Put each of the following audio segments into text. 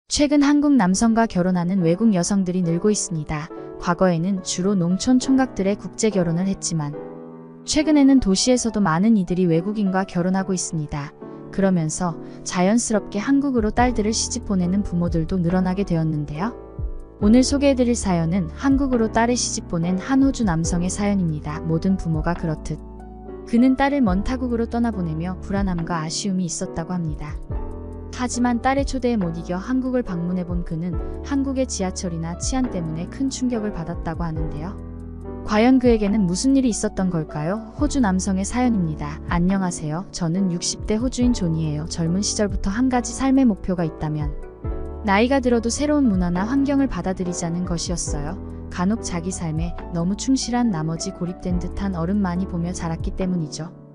최근 한국 남성과 결혼하는 외국 여성들이 늘고 있습니다. 과거에는 주로 농촌 총각들의 국제 결혼을 했지만 최근에는 도시에서도 많은 이들이 외국인과 결혼하고 있습니다. 그러면서 자연스럽게 한국으로 딸들을 시집 보내는 부모들도 늘어나게 되었는데요. 오늘 소개해드릴 사연은 한국으로 딸을 시집 보낸 한 호주 남성의 사연입니다. 모든 부모가 그렇듯 그는 딸을 먼 타국으로 떠나보내며 불안함과 아쉬움이 있었다고 합니다. 하지만 딸의 초대에 못 이겨 한국을 방문해본 그는 한국의 지하철이나 치안 때문에 큰 충격을 받았다고 하는데요. 과연 그에게는 무슨 일이 있었던 걸까요? 호주 남성의 사연입니다. 안녕하세요. 저는 60대 호주인 존이에요. 젊은 시절부터 한 가지 삶의 목표가 있다면 나이가 들어도 새로운 문화나 환경을 받아들이자는 것이었어요. 간혹 자기 삶에 너무 충실한 나머지 고립된 듯한 어른만이 보며 자랐기 때문이죠.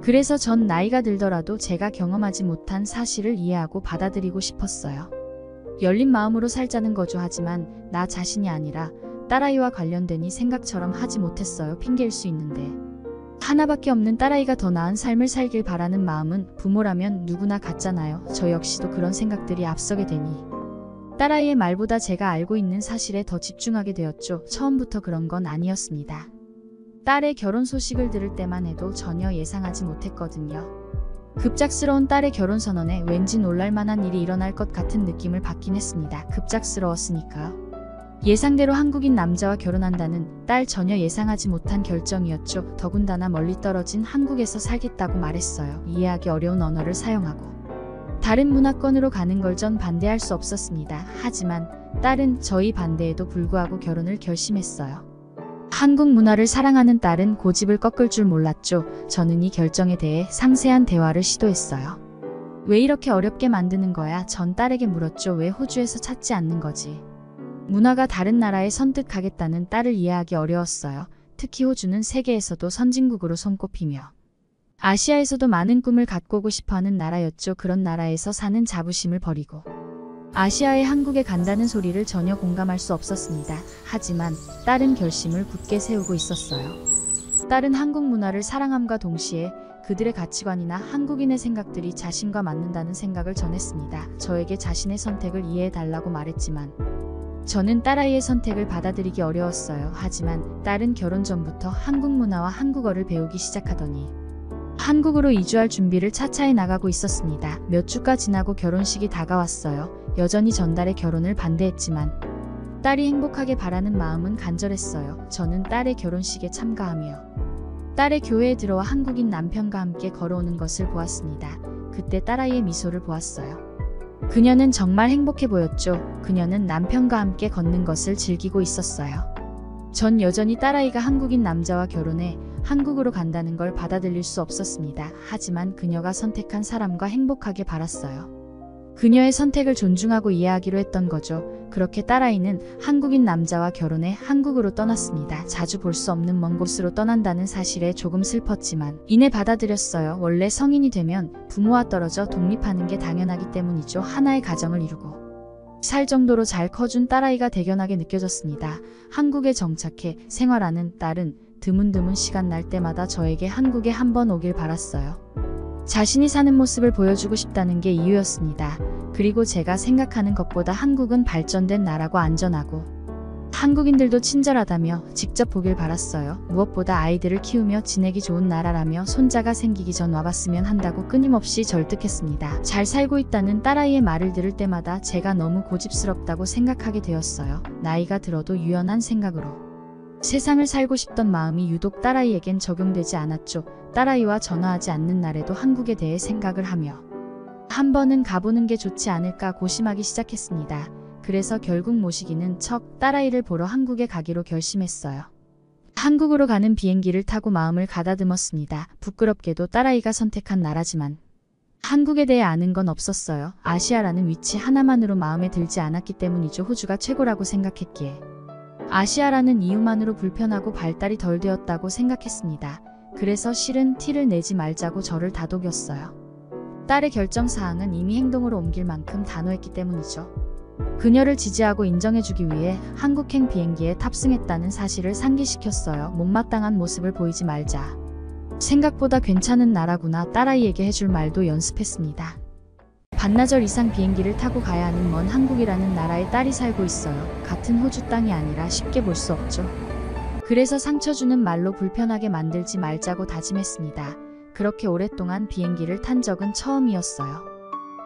그래서 전 나이가 들더라도 제가 경험하지 못한 사실을 이해하고 받아들이고 싶었어요. 열린 마음으로 살자는 거죠. 하지만 나 자신이 아니라 딸아이와 관련되니 생각처럼 하지 못했어요. 핑계일 수 있는데 하나밖에 없는 딸아이가 더 나은 삶을 살길 바라는 마음은 부모라면 누구나 같잖아요. 저 역시도 그런 생각들이 앞서게 되니 딸아이의 말보다 제가 알고 있는 사실에 더 집중하게 되었죠. 처음부터 그런 건 아니었습니다. 딸의 결혼 소식을 들을 때만 해도 전혀 예상하지 못했거든요. 급작스러운 딸의 결혼 선언에 왠지 놀랄만한 일이 일어날 것 같은 느낌을 받긴 했습니다. 급작스러웠으니까요. 예상대로 한국인 남자와 결혼한다는 딸 전혀 예상하지 못한 결정이었죠. 더군다나 멀리 떨어진 한국에서 살겠다고 말했어요. 이해하기 어려운 언어를 사용하고 다른 문화권으로 가는 걸 전 반대할 수 없었습니다. 하지만 딸은 저희 반대에도 불구하고 결혼을 결심했어요. 한국 문화를 사랑하는 딸은 고집을 꺾을 줄 몰랐죠. 저는 이 결정에 대해 상세한 대화를 시도했어요. 왜 이렇게 어렵게 만드는 거야? 전 딸에게 물었죠. 왜 호주에서 찾지 않는 거지? 문화가 다른 나라에 선뜻 가겠다는 딸을 이해하기 어려웠어요. 특히 호주는 세계에서도 선진국으로 손꼽히며 아시아에서도 많은 꿈을 갖고 싶어하는 나라였죠. 그런 나라에서 사는 자부심을 버리고 아시아의 한국에 간다는 소리를 전혀 공감할 수 없었습니다. 하지만 딸은 결심을 굳게 세우고 있었어요. 딸은 한국 문화를 사랑함과 동시에 그들의 가치관이나 한국인의 생각들이 자신과 맞는다는 생각을 전했습니다. 저에게 자신의 선택을 이해해달라고 말했지만 저는 딸아이의 선택을 받아들이기 어려웠어요. 하지만 딸은 결혼 전부터 한국 문화와 한국어를 배우기 시작하더니 한국으로 이주할 준비를 차차히 나가고 있었습니다. 몇 주가 지나고 결혼식이 다가왔어요. 여전히 전달의 결혼을 반대했지만 딸이 행복하게 바라는 마음은 간절했어요. 저는 딸의 결혼식에 참가하며 딸의 교회에 들어와 한국인 남편과 함께 걸어오는 것을 보았습니다. 그때 딸아이의 미소를 보았어요. 그녀는 정말 행복해 보였죠. 그녀는 남편과 함께 걷는 것을 즐기고 있었어요. 전 여전히 딸아이가 한국인 남자와 결혼해 한국으로 간다는 걸 받아들일 수 없었습니다. 하지만 그녀가 선택한 사람과 행복하게 바랐어요. 그녀의 선택을 존중하고 이해하기로 했던 거죠. 그렇게 딸아이는 한국인 남자와 결혼해 한국으로 떠났습니다. 자주 볼 수 없는 먼 곳으로 떠난다는 사실에 조금 슬펐지만 이내 받아들였어요. 원래 성인이 되면 부모와 떨어져 독립하는 게 당연하기 때문이죠. 하나의 가정을 이루고 살 정도로 잘 커준 딸아이가 대견하게 느껴졌습니다. 한국에 정착해 생활하는 딸은 드문드문 시간 날 때마다 저에게 한국에 한번 오길 바랐어요. 자신이 사는 모습을 보여주고 싶다는 게 이유였습니다. 그리고 제가 생각하는 것보다 한국은 발전된 나라고 안전하고 한국인들도 친절하다며 직접 보길 바랐어요. 무엇보다 아이들을 키우며 지내기 좋은 나라라며 손자가 생기기 전 와봤으면 한다고 끊임없이 절득했습니다. 잘 살고 있다는 딸아이의 말을 들을 때마다 제가 너무 고집스럽다고 생각하게 되었어요. 나이가 들어도 유연한 생각으로 세상을 살고 싶던 마음이 유독 딸아이에겐 적용되지 않았죠. 딸아이와 전화하지 않는 날에도 한국에 대해 생각을 하며 한 번은 가보는 게 좋지 않을까 고심하기 시작했습니다. 그래서 결국 모시기는 척 딸아이를 보러 한국에 가기로 결심했어요. 한국으로 가는 비행기를 타고 마음을 가다듬었습니다. 부끄럽게도 딸아이가 선택한 나라지만 한국에 대해 아는 건 없었어요. 아시아라는 위치 하나만으로 마음에 들지 않았기 때문이죠. 호주가 최고라고 생각했기에 아시아라는 이유만으로 불편하고 발달이 덜 되었다고 생각했습니다. 그래서 실은 티를 내지 말자고 저를 다독였어요. 딸의 결정사항은 이미 행동으로 옮길 만큼 단호했기 때문이죠. 그녀를 지지하고 인정해주기 위해 한국행 비행기에 탑승했다는 사실을 상기시켰어요. 못마땅한 모습을 보이지 말자. 생각보다 괜찮은 나라구나. 딸아이에게 해줄 말도 연습했습니다. 반나절 이상 비행기를 타고 가야 하는 먼 한국이라는 나라에 딸이 살고 있어요. 같은 호주 땅이 아니라 쉽게 볼 수 없죠. 그래서 상처 주는 말로 불편하게 만들지 말자고 다짐했습니다. 그렇게 오랫동안 비행기를 탄 적은 처음이었어요.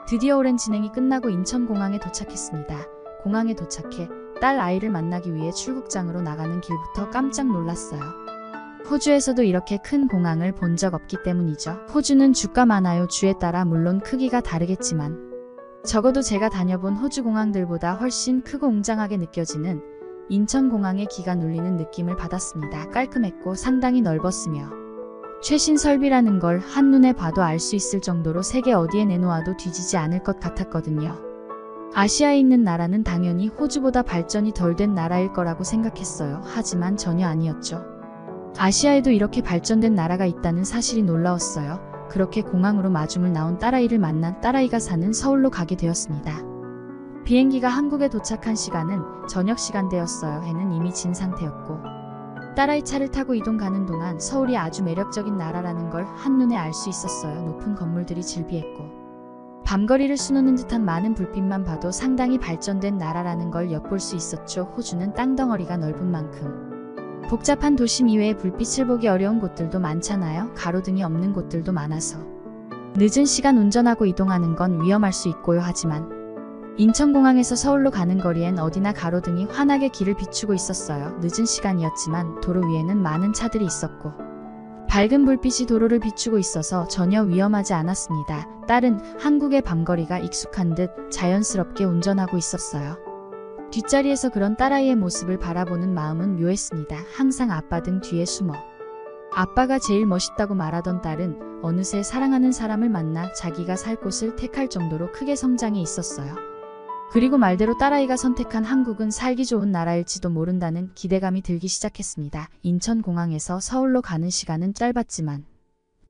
드디어 오랜 진행이 끝나고 인천공항에 도착했습니다. 공항에 도착해 딸 아이를 만나기 위해 출국장으로 나가는 길부터 깜짝 놀랐어요. 호주에서도 이렇게 큰 공항을 본 적 없기 때문이죠. 호주는 주가 많아요. 주에 따라 물론 크기가 다르겠지만 적어도 제가 다녀본 호주 공항들보다 훨씬 크고 웅장하게 느껴지는 인천공항의 기가 눌리는 느낌을 받았습니다. 깔끔했고 상당히 넓었으며 최신 설비라는 걸 한눈에 봐도 알 수 있을 정도로 세계 어디에 내놓아도 뒤지지 않을 것 같았거든요. 아시아에 있는 나라는 당연히 호주보다 발전이 덜 된 나라일 거라고 생각했어요. 하지만 전혀 아니었죠. 아시아에도 이렇게 발전된 나라가 있다는 사실이 놀라웠어요. 그렇게 공항으로 마중을 나온 딸아이를 만난 딸아이가 사는 서울로 가게 되었습니다. 비행기가 한국에 도착한 시간은 저녁 시간대였어요. 해는 이미 진 상태였고 딸아이 차를 타고 이동 가는 동안 서울이 아주 매력적인 나라라는 걸 한눈에 알 수 있었어요. 높은 건물들이 즐비했고 밤거리를 수놓는 듯한 많은 불빛만 봐도 상당히 발전된 나라라는 걸 엿볼 수 있었죠. 호주는 땅덩어리가 넓은 만큼 복잡한 도심 이외에 불빛을 보기 어려운 곳들도 많잖아요. 가로등이 없는 곳들도 많아서 늦은 시간 운전하고 이동하는 건 위험할 수 있고요. 하지만 인천공항에서 서울로 가는 거리엔 어디나 가로등이 환하게 길을 비추고 있었어요. 늦은 시간이었지만 도로 위에는 많은 차들이 있었고 밝은 불빛이 도로를 비추고 있어서 전혀 위험하지 않았습니다. 딸은 한국의 밤거리가 익숙한 듯 자연스럽게 운전하고 있었어요. 뒷자리에서 그런 딸아이의 모습을 바라보는 마음은 묘했습니다. 항상 아빠 등 뒤에 숨어 아빠가 제일 멋있다고 말하던 딸은 어느새 사랑하는 사람을 만나 자기가 살 곳을 택할 정도로 크게 성장해 있었어요. 그리고 말대로 딸아이가 선택한 한국은 살기 좋은 나라일지도 모른다는 기대감이 들기 시작했습니다. 인천공항에서 서울로 가는 시간은 짧았지만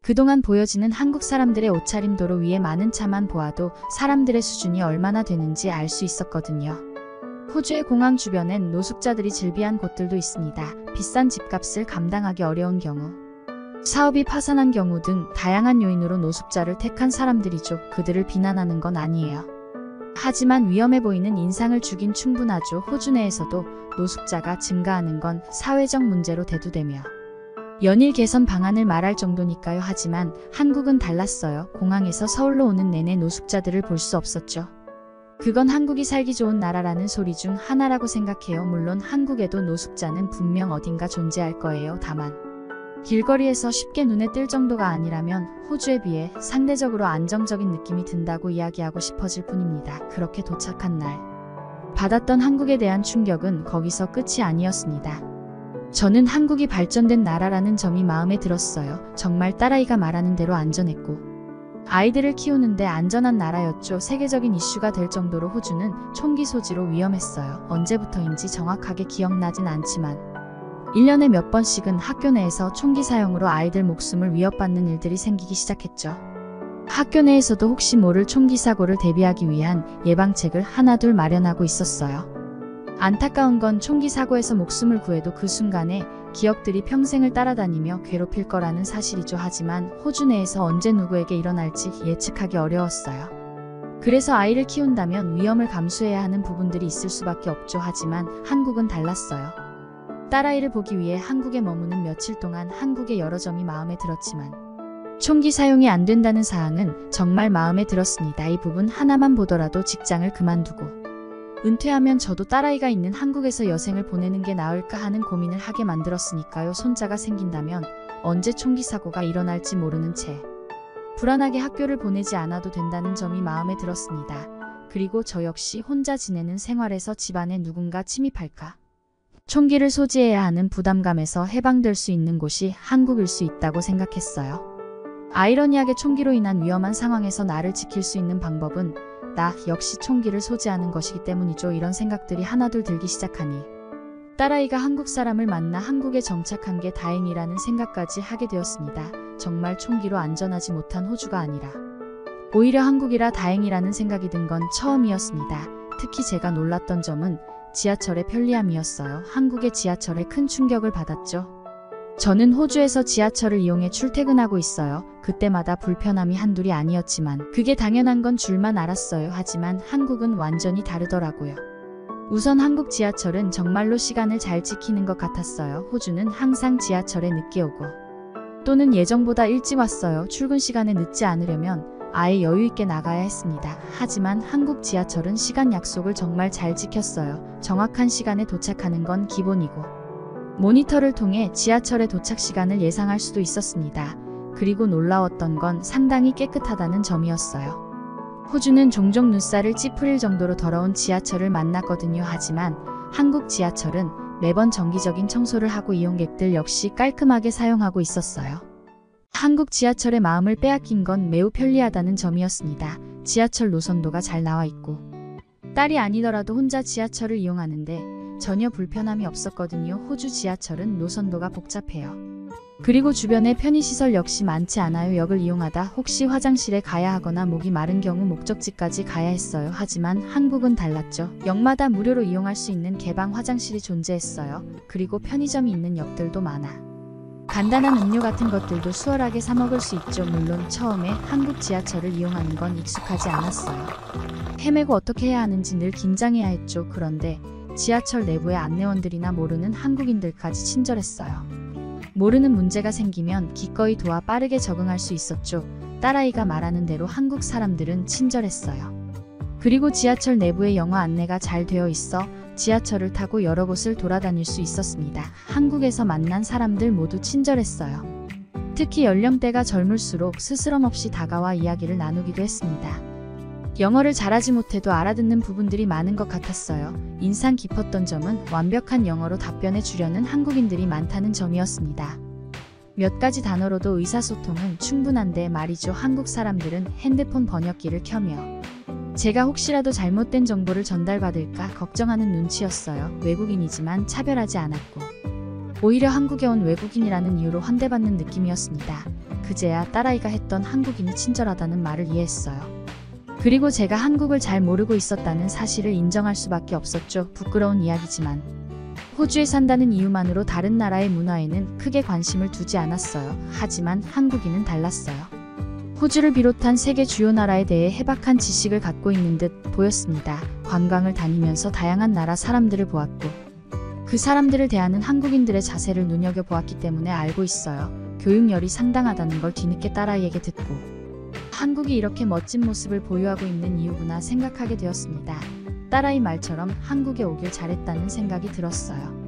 그동안 보여지는 한국 사람들의 옷차림 도로 위에 많은 차만 보아도 사람들의 수준이 얼마나 되는지 알 수 있었거든요. 호주의 공항 주변엔 노숙자들이 즐비한 곳들도 있습니다. 비싼 집값을 감당하기 어려운 경우, 사업이 파산한 경우 등 다양한 요인으로 노숙자를 택한 사람들이죠. 그들을 비난하는 건 아니에요. 하지만 위험해 보이는 인상을 주긴 충분하죠. 호주 내에서도 노숙자가 증가하는 건 사회적 문제로 대두되며 연일 개선 방안을 말할 정도니까요. 하지만 한국은 달랐어요. 공항에서 서울로 오는 내내 노숙자들을 볼 수 없었죠. 그건 한국이 살기 좋은 나라라는 소리 중 하나라고 생각해요. 물론 한국에도 노숙자는 분명 어딘가 존재할 거예요. 다만 길거리에서 쉽게 눈에 띌 정도가 아니라면 호주에 비해 상대적으로 안정적인 느낌이 든다고 이야기하고 싶어질 뿐입니다. 그렇게 도착한 날 받았던 한국에 대한 충격은 거기서 끝이 아니었습니다. 저는 한국이 발전된 나라라는 점이 마음에 들었어요. 정말 딸아이가 말하는 대로 안전했고 아이들을 키우는데 안전한 나라였죠. 세계적인 이슈가 될 정도로 호주는 총기 소지로 위험했어요. 언제부터인지 정확하게 기억나진 않지만 1년에 몇 번씩은 학교 내에서 총기 사용으로 아이들 목숨을 위협받는 일들이 생기기 시작했죠. 학교 내에서도 혹시 모를 총기 사고를 대비하기 위한 예방책을 하나둘 마련하고 있었어요. 안타까운 건 총기 사고에서 목숨을 구해도 그 순간에 기억들이 평생을 따라다니며 괴롭힐 거라는 사실이죠. 하지만 호주 내에서 언제 누구에게 일어날지 예측하기 어려웠어요. 그래서 아이를 키운다면 위험을 감수해야 하는 부분들이 있을 수밖에 없죠. 하지만 한국은 달랐어요. 딸아이를 보기 위해 한국에 머무는 며칠 동안 한국의 여러 점이 마음에 들었지만 총기 사용이 안 된다는 사항은 정말 마음에 들었습니다. 이 부분 하나만 보더라도 직장을 그만두고 은퇴하면 저도 딸아이가 있는 한국에서 여생을 보내는 게 나을까 하는 고민을 하게 만들었으니까요. 손자가 생긴다면 언제 총기 사고가 일어날지 모르는 채 불안하게 학교를 보내지 않아도 된다는 점이 마음에 들었습니다. 그리고 저 역시 혼자 지내는 생활에서 집안에 누군가 침입할까? 총기를 소지해야 하는 부담감에서 해방될 수 있는 곳이 한국일 수 있다고 생각했어요. 아이러니하게 총기로 인한 위험한 상황에서 나를 지킬 수 있는 방법은 나 역시 총기를 소지하는 것이기 때문이죠. 이런 생각들이 하나둘 들기 시작하니 딸아이가 한국 사람을 만나 한국에 정착한 게 다행이라는 생각까지 하게 되었습니다. 정말 총기로 안전하지 못한 호주가 아니라 오히려 한국이라 다행이라는 생각이 든 건 처음이었습니다. 특히 제가 놀랐던 점은 지하철의 편리함이었어요. 한국의 지하철에 큰 충격을 받았죠. 저는 호주에서 지하철을 이용해 출퇴근하고 있어요. 그때마다 불편함이 한둘이 아니었지만 그게 당연한 건 줄만 알았어요. 하지만 한국은 완전히 다르더라고요. 우선 한국 지하철은 정말로 시간을 잘 지키는 것 같았어요. 호주는 항상 지하철에 늦게 오고 또는 예정보다 일찍 왔어요. 출근 시간에 늦지 않으려면 아예 여유있게 나가야 했습니다. 하지만 한국 지하철은 시간 약속을 정말 잘 지켰어요. 정확한 시간에 도착하는 건 기본이고 모니터를 통해 지하철의 도착 시간을 예상할 수도 있었습니다. 그리고 놀라웠던 건 상당히 깨끗하다는 점이었어요. 호주는 종종 눈살을 찌푸릴 정도로 더러운 지하철을 만났거든요. 하지만 한국 지하철은 매번 정기적인 청소를 하고 이용객들 역시 깔끔하게 사용하고 있었어요. 한국 지하철의 마음을 빼앗긴 건 매우 편리하다는 점이었습니다. 지하철 노선도가 잘 나와 있고 딸이 아니더라도 혼자 지하철을 이용하는데 전혀 불편함이 없었거든요. 호주 지하철은 노선도가 복잡해요. 그리고 주변에 편의시설 역시 많지 않아요. 역을 이용하다 혹시 화장실에 가야 하거나 목이 마른 경우 목적지까지 가야 했어요. 하지만 한국은 달랐죠. 역마다 무료로 이용할 수 있는 개방 화장실이 존재했어요. 그리고 편의점이 있는 역들도 많아 간단한 음료 같은 것들도 수월하게 사 먹을 수 있죠. 물론 처음에 한국 지하철을 이용하는 건 익숙하지 않았어요. 헤매고 어떻게 해야 하는지 늘 긴장해야 했죠. 그런데 지하철 내부의 안내원들이나 모르는 한국인들까지 친절했어요. 모르는 문제가 생기면 기꺼이 도와 빠르게 적응할 수 있었죠. 딸아이가 말하는 대로 한국 사람들은 친절했어요. 그리고 지하철 내부에 영어 안내가 잘 되어 있어 지하철을 타고 여러 곳을 돌아다닐 수 있었습니다. 한국에서 만난 사람들 모두 친절했어요. 특히 연령대가 젊을수록 스스럼 없이 다가와 이야기를 나누기도 했습니다. 영어를 잘하지 못해도 알아듣는 부분들이 많은 것 같았어요. 인상 깊었던 점은 완벽한 영어로 답변해 주려는 한국인들이 많다는 점이었습니다. 몇 가지 단어로도 의사소통은 충분한데 말이죠. 한국 사람들은 핸드폰 번역기를 켜며 제가 혹시라도 잘못된 정보를 전달받을까 걱정하는 눈치였어요. 외국인이지만 차별하지 않았고 오히려 한국에 온 외국인이라는 이유로 환대받는 느낌이었습니다. 그제야 딸아이가 했던 한국인이 친절하다는 말을 이해했어요. 그리고 제가 한국을 잘 모르고 있었다는 사실을 인정할 수밖에 없었죠. 부끄러운 이야기지만 호주에 산다는 이유만으로 다른 나라의 문화에는 크게 관심을 두지 않았어요. 하지만 한국인은 달랐어요. 호주를 비롯한 세계 주요 나라에 대해 해박한 지식을 갖고 있는 듯 보였습니다. 관광을 다니면서 다양한 나라 사람들을 보았고 그 사람들을 대하는 한국인들의 자세를 눈여겨보았기 때문에 알고 있어요. 교육열이 상당하다는 걸 뒤늦게 딸아이에게 듣고 한국이 이렇게 멋진 모습을 보유하고 있는 이유구나 생각하게 되었습니다. 딸아이 말처럼 한국에 오길 잘했다는 생각이 들었어요.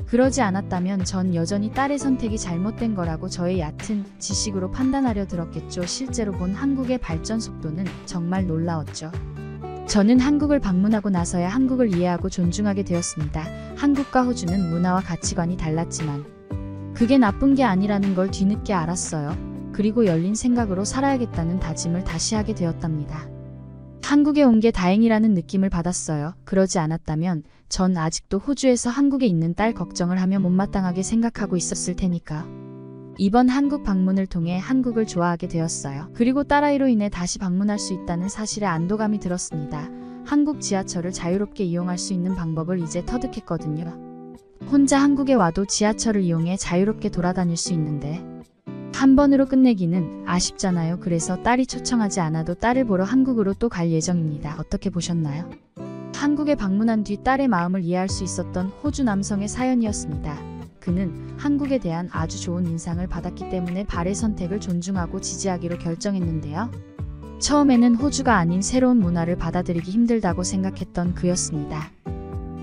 그러지 않았다면 전 여전히 딸의 선택이 잘못된 거라고 저의 얕은 지식으로 판단하려 들었겠죠. 실제로 본 한국의 발전 속도는 정말 놀라웠죠. 저는 한국을 방문하고 나서야 한국을 이해하고 존중하게 되었습니다. 한국과 호주는 문화와 가치관이 달랐지만 그게 나쁜 게 아니라는 걸 뒤늦게 알았어요. 그리고 열린 생각으로 살아야겠다는 다짐을 다시 하게 되었답니다. 한국에 온 게 다행이라는 느낌을 받았어요. 그러지 않았다면 전 아직도 호주에서 한국에 있는 딸 걱정을 하며 못마땅하게 생각하고 있었을 테니까. 이번 한국 방문을 통해 한국을 좋아하게 되었어요. 그리고 딸아이로 인해 다시 방문할 수 있다는 사실에 안도감이 들었습니다. 한국 지하철을 자유롭게 이용할 수 있는 방법을 이제 터득했거든요. 혼자 한국에 와도 지하철을 이용해 자유롭게 돌아다닐 수 있는데 한 번으로 끝내기는 아쉽잖아요. 그래서 딸이 초청하지 않아도 딸을 보러 한국으로 또 갈 예정입니다. 어떻게 보셨나요? 한국에 방문한 뒤 딸의 마음을 이해할 수 있었던 호주 남성의 사연이었습니다. 그는 한국에 대한 아주 좋은 인상을 받았기 때문에 발의 선택을 존중하고 지지하기로 결정했는데요. 처음에는 호주가 아닌 새로운 문화를 받아들이기 힘들다고 생각했던 그였습니다.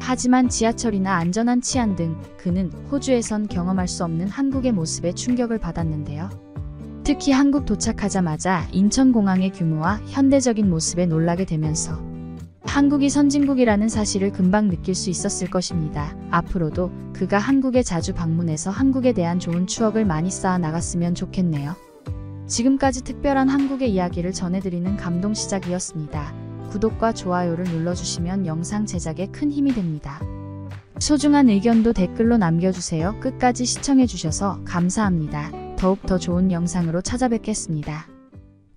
하지만 지하철이나 안전한 치안 등 그는 호주에선 경험할 수 없는 한국의 모습에 충격을 받았는데요. 특히 한국 도착하자마자 인천공항의 규모와 현대적인 모습에 놀라게 되면서 한국이 선진국이라는 사실을 금방 느낄 수 있었을 것입니다. 앞으로도 그가 한국에 자주 방문해서 한국에 대한 좋은 추억을 많이 쌓아 나갔으면 좋겠네요. 지금까지 특별한 한국의 이야기를 전해드리는 감동시작이었습니다. 구독과 좋아요를 눌러주시면 영상 제작에 큰 힘이 됩니다. 소중한 의견도 댓글로 남겨주세요. 끝까지 시청해주셔서 감사합니다. 더욱 더 좋은 영상으로 찾아뵙겠습니다.